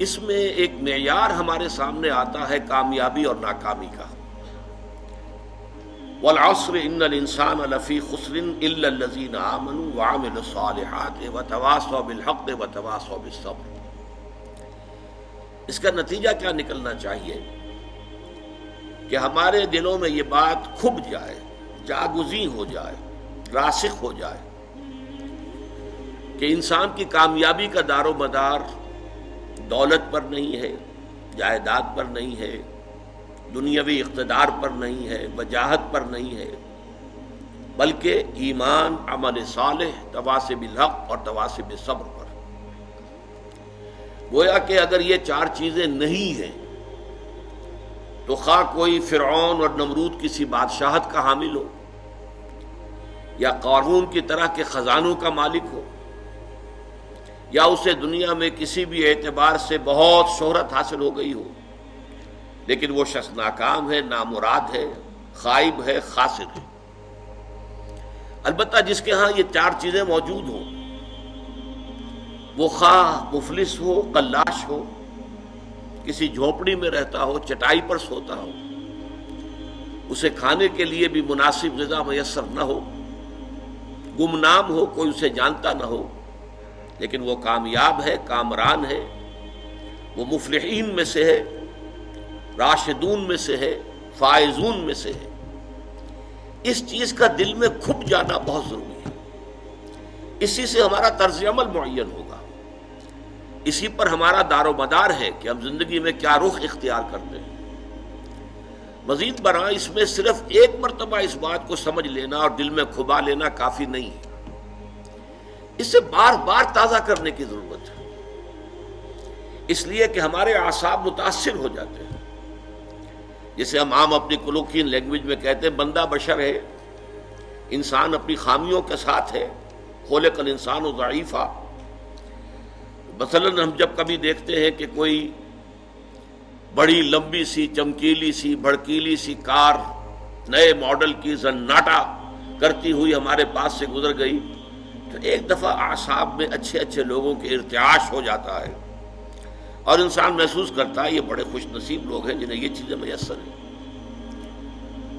اس میں ایک معیار ہمارے سامنے آتا ہے کامیابی اور ناکامی کا۔ والعصر ان الانسان لفی خسر الا الذین آمنوا وعملوا الصالحات وتواصوا بالحق وتواصوا بالصبر۔ اس کا نتیجہ کیا نکلنا چاہیے کہ ہمارے دلوں میں یہ بات کھب جائے، جاگزیں ہو جائے، راسخ ہو جائے کہ انسان کی کامیابی کا دار و مدار دولت پر نہیں ہے، جائیداد پر نہیں ہے، دنیاوی اقتدار پر نہیں ہے، وجاہت پر نہیں ہے، بلکہ ایمان، عمل صالح، تواصی بالحق اور تواصی بالصبر پر۔ گویا کہ اگر یہ چار چیزیں نہیں ہیں تو خواہ کوئی فرعون اور نمرود کسی بادشاہت کا حامل ہو یا قارون کی طرح کے خزانوں کا مالک ہو یا اسے دنیا میں کسی بھی اعتبار سے بہت شہرت حاصل ہو گئی ہو، لیکن وہ شخص ناکام ہے، نامراد ہے، خائب ہے، خاسر ہے۔ البتہ جس کے ہاں یہ چار چیزیں موجود ہوں، وہ خواہ مفلس ہو، قلاش ہو، کسی جھونپڑی میں رہتا ہو، چٹائی پر سوتا ہو، اسے کھانے کے لیے بھی مناسب غذا میسر نہ ہو، گمنام ہو، کوئی اسے جانتا نہ ہو، لیکن وہ کامیاب ہے، کامران ہے، وہ مفلحین میں سے ہے، راشدون میں سے ہے، فائزون میں سے ہے۔ اس چیز کا دل میں کھپ جانا بہت ضروری ہے۔ اسی سے ہمارا طرز عمل معین ہوگا، اسی پر ہمارا دار و مدار ہے کہ ہم زندگی میں کیا رخ اختیار کرتے ہیں۔ مزید برآں اس میں صرف ایک مرتبہ اس بات کو سمجھ لینا اور دل میں کھبا لینا کافی نہیں ہے، اسے بار بار تازہ کرنے کی ضرورت ہے، اس لیے کہ ہمارے اعصاب متاثر ہو جاتے ہیں۔ جسے ہم عام اپنی کلوکین لینگویج میں کہتے ہیں بندہ بشر ہے، انسان اپنی خامیوں کے ساتھ ہے، خلق الانسان ضعیفا۔ مثلاً ہم جب کبھی دیکھتے ہیں کہ کوئی بڑی لمبی سی، چمکیلی سی، بھڑکیلی سی کار نئے ماڈل کی زناٹا کرتی ہوئی ہمارے پاس سے گزر گئی تو ایک دفعہ اعصاب میں اچھے اچھے لوگوں کے ارتعاش ہو جاتا ہے اور انسان محسوس کرتا ہے یہ بڑے خوش نصیب لوگ ہیں جنہیں یہ چیزیں میسر ہیں۔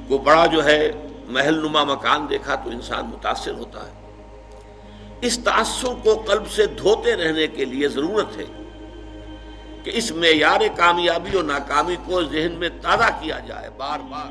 وہ بڑا جو ہے محل نما مکان دیکھا تو انسان متاثر ہوتا ہے۔ اس تاثر کو قلب سے دھوتے رہنے کے لیے ضرورت ہے کہ اس معیار کامیابی اور ناکامی کو ذہن میں تازہ کیا جائے بار بار۔